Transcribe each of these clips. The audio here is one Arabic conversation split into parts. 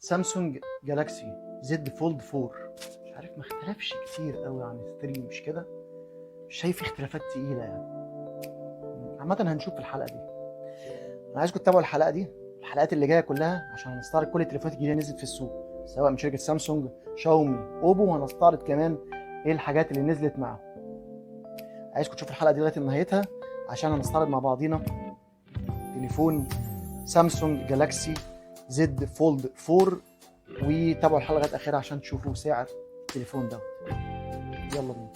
سامسونج جالاكسي زد فولد 4. مش عارف، ما اختلفش كتير قوي عن ال3، مش كده؟ مش شايف اختلافات تقيله يعني. عامه هنشوف في الحلقه دي. انا عايزكم تتابعوا الحلقه دي، الحلقات اللي جايه كلها، عشان هنستعرض كل التليفونات الجديده نزلت في السوق، سواء من شركه سامسونج، شاومي، اوبو، وهنستعرض كمان ايه الحاجات اللي نزلت معاهم. عايزكم تشوفوا الحلقه دي لغايه نهايتها، عشان هنستعرض مع بعضينا تليفون سامسونج جالاكسي زد فولد 4، وتابعوا الحلقه لغايه اخرها عشان تشوفوا سعر التليفون ده. يلا بينا.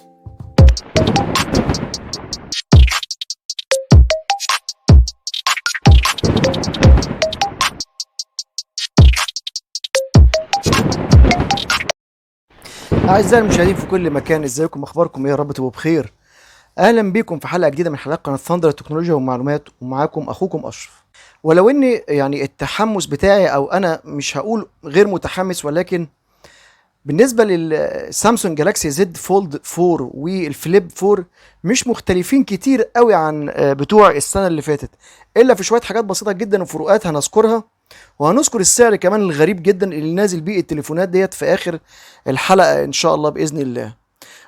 اعزائي المشاهدين في كل مكان، ازيكم؟ اخباركم ايه؟ يا رب تبقوا بخير. اهلا بكم في حلقه جديده من حلقات قناه ثاندر التكنولوجيا والمعلومات، ومعاكم اخوكم اشرف. ولو اني يعني التحمس بتاعي، او انا مش هقول غير متحمس، ولكن بالنسبه للسامسونج جالاكسي زد فولد 4 والفليب 4 مش مختلفين كتير قوي عن بتوع السنه اللي فاتت، الا في شويه حاجات بسيطه جدا وفروقات هنذكرها، وهنذكر السعر كمان الغريب جدا اللي نازل بيه التليفونات ديت في اخر الحلقه ان شاء الله باذن الله.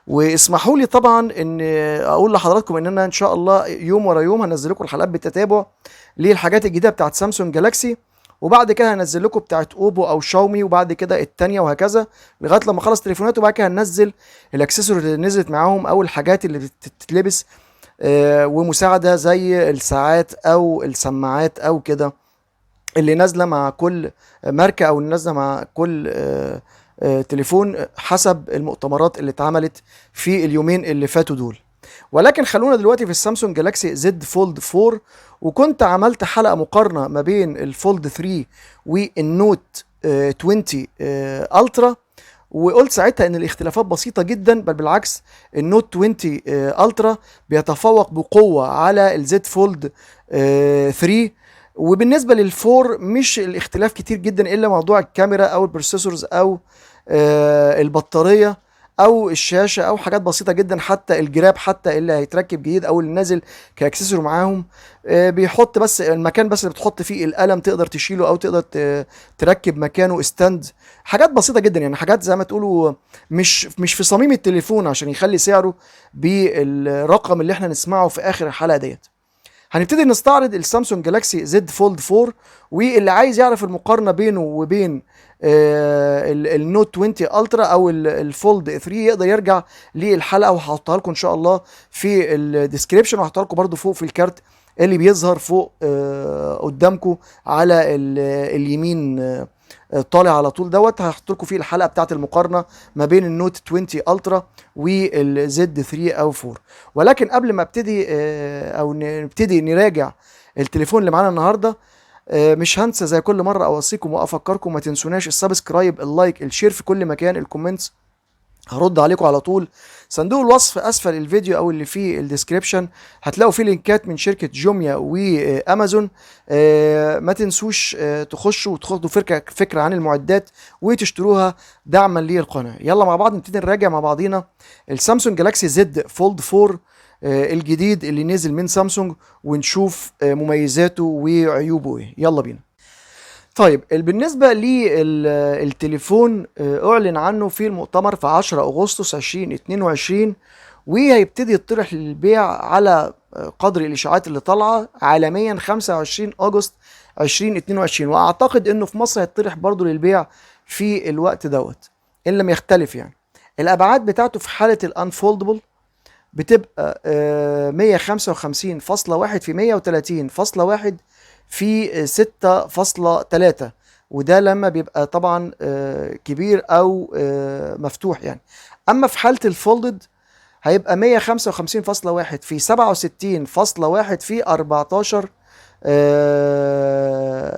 واسمحوا لي طبعا ان اقول لحضراتكم ان انا ان شاء الله يوم ورا يوم هنزل لكم الحلقات بالتتابع للحاجات الجديده بتاعت سامسونج جالاكسي، وبعد كده هنزل لكم بتاعت اوبو او شاومي، وبعد كده التانية، وهكذا لغايه لما اخلص تليفونات. وبعد كده هننزل الاكسسوار اللي نزلت معاهم او الحاجات اللي بتتلبس ومساعده زي الساعات او السماعات او كده، اللي نازله مع كل ماركه او اللي نازله مع كل تليفون حسب المؤتمرات اللي اتعملت في اليومين اللي فاتوا دول. ولكن خلونا دلوقتي في السامسونج جالاكسي زد فولد 4. وكنت عملت حلقه مقارنه ما بين الفولد 3 والنوت 20 الترا، وقلت ساعتها ان الاختلافات بسيطه جدا، بل بالعكس النوت 20 الترا بيتفوق بقوه على الزد فولد 3. وبالنسبه للفور مش الاختلاف كتير جدا، الا موضوع الكاميرا او البروسيسورز او البطاريه او الشاشه او حاجات بسيطه جدا، حتى الجراب حتى اللي هيتركب جديد او اللي نازل كاكسسوار معاهم بيحط بس المكان بس اللي بتحط فيه القلم، تقدر تشيله او تقدر تركب مكانه ستاند. حاجات بسيطه جدا يعني، حاجات زي ما تقولوا مش في صميم التليفون عشان يخلي سعره بالرقم اللي احنا نسمعه في اخر الحلقه ديت. هنبتدي نستعرض السامسونج جالاكسي زد فولد 4، واللي عايز يعرف المقارنه بينه وبين النوت 20 الترا او الفولد 3 يقدر يرجع للحلقه، وهحطها لكم ان شاء الله في الديسكريبشن، وهحطها لكم برده فوق في الكارت اللي بيظهر فوق قدامكم على اليمين طالع على طول دوت. هحط لكم فيه الحلقه بتاعت المقارنه ما بين النوت 20 الترا والزد 3 او 4. ولكن قبل ما ابتدي او نبتدي نراجع التليفون اللي معانا النهارده، مش هنسى زي كل مره اوصيكم وافكركم ما تنسوناش السبسكرايب، اللايك، الشير في كل مكان، الكومنتس هرد عليكم على طول. صندوق الوصف اسفل الفيديو او اللي فيه الديسكريبشن هتلاقوا فيه لينكات من شركه جوميا وامازون. ما تنسوش تخشوا وتاخدوا فكره عن المعدات وتشتروها دعما للقناه. يلا مع بعض نبتدي نراجع مع بعضينا السامسونج جالاكسي زد فولد 4 الجديد اللي نزل من سامسونج، ونشوف مميزاته وعيوبه ايه. يلا بينا. طيب بالنسبة للتليفون أعلن عنه في المؤتمر في 10 أغسطس 2022، وهيبتدي يطرح للبيع على قدر الإشاعات اللي طالعة عالميا 25 أغسطس 2022، وأعتقد إنه في مصر هيطرح برضه للبيع في الوقت دوت إن لم يختلف يعني. الأبعاد بتاعته في حالة الأنفولدبل بتبقى 155.1 في 130.1 في 6.3، وده لما بيبقى طبعا كبير او مفتوح يعني. اما في حالة الفولدد هيبقى 155.1 في 67.1 في 14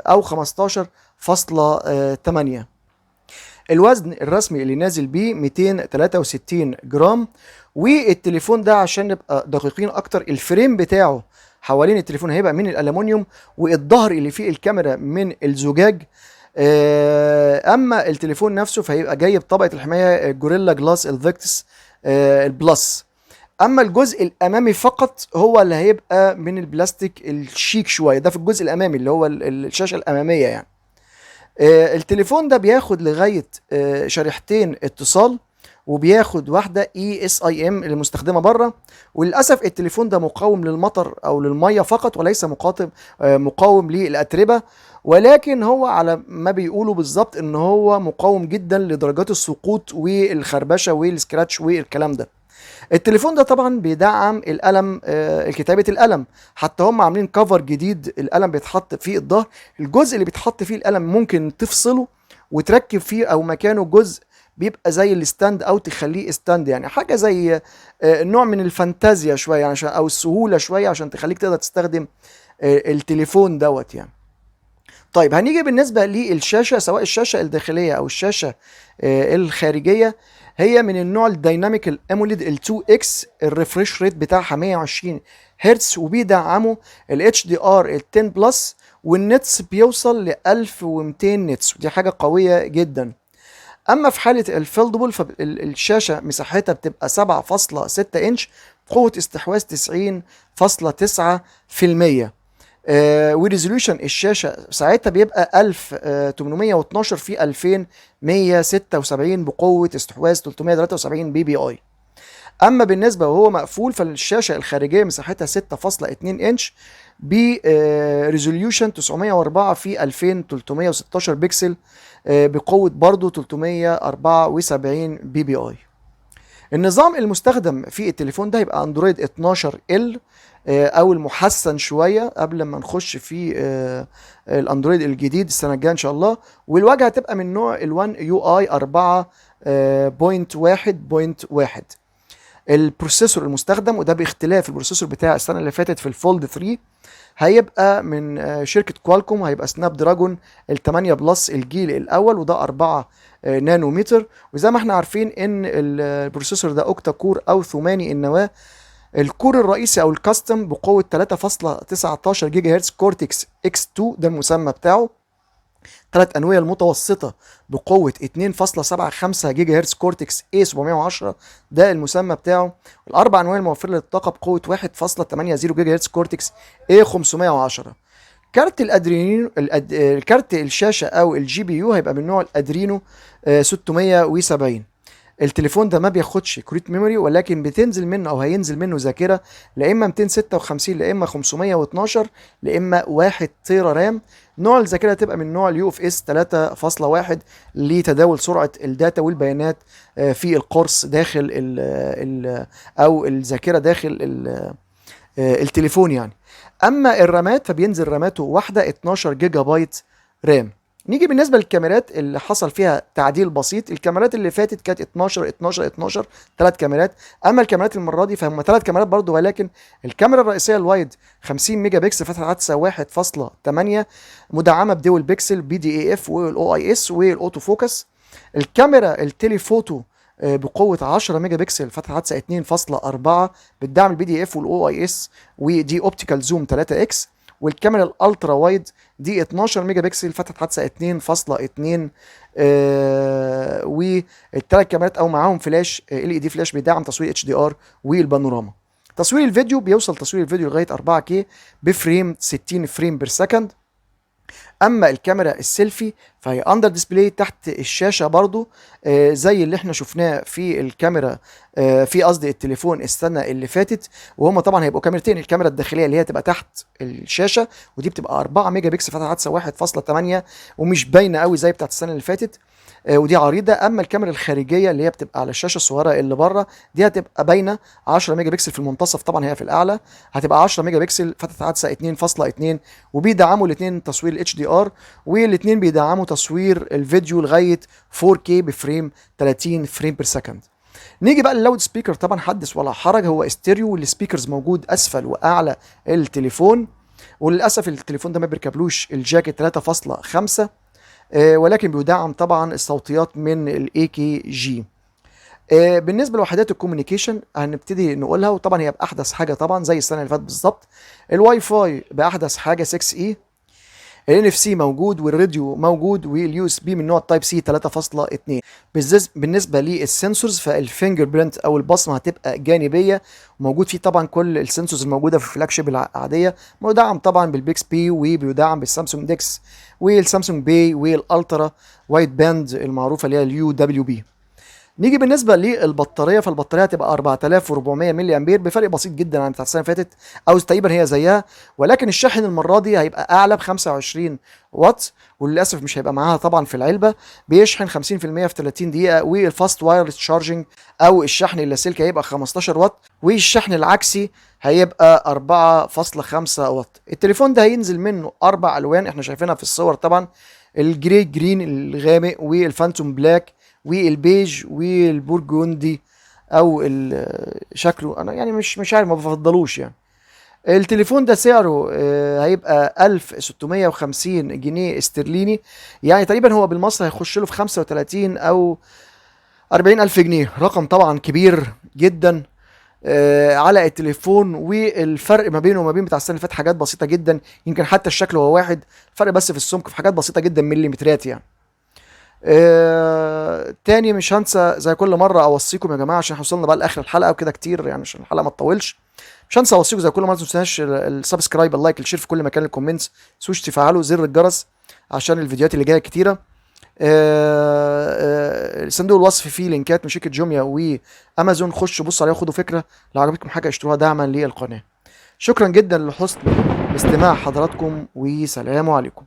او 15.8. الوزن الرسمي اللي نازل بيه 263 جرام. والتليفون ده عشان نبقى دقيقين اكتر، الفريم بتاعه حوالين التليفون هيبقى من الالومنيوم، والظهر اللي فيه الكاميرا من الزجاج. اما التليفون نفسه فهيبقى جاي بطبقه الحمايه جوريلا جلاس الفيكتس البلس. اما الجزء الامامي فقط هو اللي هيبقى من البلاستيك الشيك شويه، ده في الجزء الامامي اللي هو الشاشه الاماميه يعني. التليفون ده بياخد لغايه شريحتين اتصال، وبياخد واحده اي اس اي ام المستخدمه بره. وللاسف التليفون ده مقاوم للمطر او للميه فقط، وليس مقاوم للاتربه. ولكن هو على ما بيقولوا بالظبط ان هو مقاوم جدا لدرجات السقوط والخربشه والسكراتش والكلام ده. التليفون ده طبعا بيدعم القلم، كتابة القلم. حتى هم عاملين كفر جديد، القلم بيتحط فيه الظهر، الجزء اللي بيتحط فيه القلم ممكن تفصله وتركب فيه او مكانه جزء بيبقى زي الستاند او تخليه ستاند، يعني حاجه زي نوع من الفانتازيا شويه يعني، عشان او السهوله شويه عشان تخليك تقدر تستخدم التليفون دوت يعني. طيب هنيجي بالنسبة للشاشة، سواء الشاشة الداخلية أو الشاشة الخارجية. هي من النوع الديناميك الاموليد ال 2 اكس، الريفريش ريت بتاعها 120 هرتز، وبيدعموا ال اتش دي ار ال 10 بلس، والنتس بيوصل ل 1200 نتس، ودي حاجة قوية جدا. اما في حالة الفيلدبل فالشاشة مساحتها بتبقى 7.6 انش، قوة استحواذ 90.9%. وريزوليوشن الشاشه ساعتها بيبقى 1812 في 2176 بقوه استحواذ 373 بي بي اي. اما بالنسبه وهو مقفول فالشاشه الخارجيه مساحتها 6.2 انش بريزوليوشن 904 في 2316 بكسل، بقوه برضو 374 بي بي اي. النظام المستخدم في التليفون ده هيبقى اندرويد 12 ال، او المحسن شويه قبل ما نخش في الاندرويد الجديد السنه الجايه ان شاء الله. والواجهه هتبقى من نوع ال1 يو اي 4.1.1. البروسيسور المستخدم، وده باختلاف البروسيسور بتاع السنه اللي فاتت في الفولد 3، هيبقى من شركه كوالكوم، هيبقى سناب دراجون ال 8 بلس الجيل الاول، وده 4 نانومتر. وزي ما احنا عارفين ان البروسيسور ده اوكتا كور او ثماني النواه. الكور الرئيسي او الكاستم بقوه 3.19 جيجا هرتز كورتكس اكس 2، ده المسمى بتاعه. ثلاث انويه المتوسطه بقوه 2.75 جيجا هرتز كورتكس اي 710، ده المسمى بتاعه. الاربع انويه الموفره للطاقه بقوه 1.80 جيجا هرتز كورتكس اي 510. كارت الادرينو كارت الشاشه او الجي بي يو هيبقى من نوع الادرينو 670. التليفون ده ما بياخدش كروت ميموري، ولكن بتنزل منه او هينزل منه ذاكره لا اما 256 لا اما 512 لا اما 1 تيرا رام. نوع الذاكره تبقى من نوع اليو اف اس 3.1 لتداول سرعه الداتا والبيانات في القرص داخل ال او الذاكره داخل التليفون يعني. اما الرامات فبينزل راماته واحده 12 جيجا بايت رام. نيجي بالنسبه للكاميرات اللي حصل فيها تعديل بسيط. الكاميرات اللي فاتت كانت 12 12 12 ثلاث كاميرات، اما الكاميرات المره دي فهم ثلاث كاميرات برضو، ولكن الكاميرا الرئيسيه الوايد 50 ميجا بكسل فتحه عدسه 1.8 مدعمه بدول بكسل بي دي اي اف والاو اي اس والاوتو فوكس. الكاميرا التليفوتو بقوه 10 ميجا بكسل فتحه عدسه 2.4 بتدعم البي دي اف والاو اي اس، ودي اوبتيكال زوم 3 اكس. والكاميرا الالترا وايد دي 12 ميجا بكسل فتحه عدسه 2.2. والثلاث كاميرات او معاهم فلاش ال اي دي فلاش بيدعم تصوير اتش دي ار والبانوراما. تصوير الفيديو بيوصل تصوير الفيديو لغايه 4K بفريم 60 فريم بير سكند. اما الكاميرا السيلفي فهي اندر ديسبلاي تحت الشاشه برضو، زي اللي احنا شفناه في الكاميرا في قصدي التليفون السنه اللي فاتت. وهما طبعا هيبقوا كاميرتين، الكاميرا الداخليه اللي هي تبقى تحت الشاشه ودي بتبقى 4 ميجا بكسل فتحه عدسه 1.8 ومش باينه قوي زي بتاعت السنه اللي فاتت، ودي عريضه. اما الكاميرا الخارجيه اللي هي بتبقى على الشاشه الصغيره اللي بره دي هتبقى باينه 10 ميجا بكسل في المنتصف، طبعا هي في الاعلى هتبقى 10 ميجا بكسل فتحه عدسه 2.2. وبيدعموا الاثنين تصوير الاتش دي ار، والاثنين بيدعموا تصوير الفيديو لغايه 4K بفريم 30 فريم بير سكند. نيجي بقى لللاود سبيكر، طبعا حدث ولا حرج، هو استيريو والسبيكرز موجود اسفل واعلى التليفون. وللاسف التليفون ده ما بيركبلوش الجاك 3.5، ولكن بيدعم طبعا الصوتيات من الاي كي جي. بالنسبه لوحدات الكوميونيكيشن هنبتدي نقولها، وطبعا هي باحدث حاجه طبعا زي السنه اللي فاتت بالظبط. الواي فاي باحدث حاجه 6 اي. ال NFC موجود، والراديو موجود، واليو اس بي من نوع تايب سي 3.2. بالنسبه للسنسورز، فالفينجر برينت او البصمه هتبقى جانبيه، وموجود فيه طبعا كل السنسورز الموجوده في الفلاج شيب العاديه، مدعم طبعا بالبيكسبي، وبيدعم بالسامسونج ديكس والسامسونج باي والالترا وايد باند المعروفه اللي هي اليو دبليو بي. نيجي بالنسبه للبطاريه، فالبطاريه هتبقى 4400 ملي امبير، بفرق بسيط جدا عن بتاع السنه اللي فاتت، او تقريبا هي زيها، ولكن الشاحن المره دي هيبقى اعلى ب 25 واط، وللاسف مش هيبقى معاها طبعا في العلبه. بيشحن 50% في 30 دقيقه، والفاست وايرلس تشارجنج او الشحن اللاسلكي هيبقى 15 واط، والشحن العكسي هيبقى 4.5 واط. التليفون ده هينزل منه 4 الوان احنا شايفينها في الصور طبعا، الجري جرين الغامق، والفانتوم بلاك، والبيج، والبورجوندي، او شكله انا يعني مش عارف، ما بفضلوش يعني. التليفون ده سعره هيبقى 1650 جنيه استرليني، يعني تقريبا هو بالمصري هيخش له في 35 او 40 الف جنيه، رقم طبعا كبير جدا على التليفون. والفرق ما بينه وما بين بتاع السنه اللي فاتت حاجات بسيطه جدا، يمكن حتى الشكل هو واحد، فرق بس في السمك، في حاجات بسيطه جدا، مليمترات يعني. تاني مش هنسى زي كل مره اوصيكم يا جماعه، عشان وصلنا بقى لاخر الحلقه وكده كتير يعني، عشان الحلقه ما تطولش. مش هنسى اوصيكم زي كل مره، ما تنساش السبسكرايب، اللايك، الشير في كل مكان، الكومنتس، سوش تفعلوا زر الجرس عشان الفيديوهات اللي جايه كتيره. صندوق الوصف فيه لينكات من شركه جوميا وامازون، خشوا بصوا عليها وخدوا فكره، لو عجبتكم حاجه اشتروها دعما للقناه. شكرا جدا لحسن استماع حضراتكم، وسلام عليكم.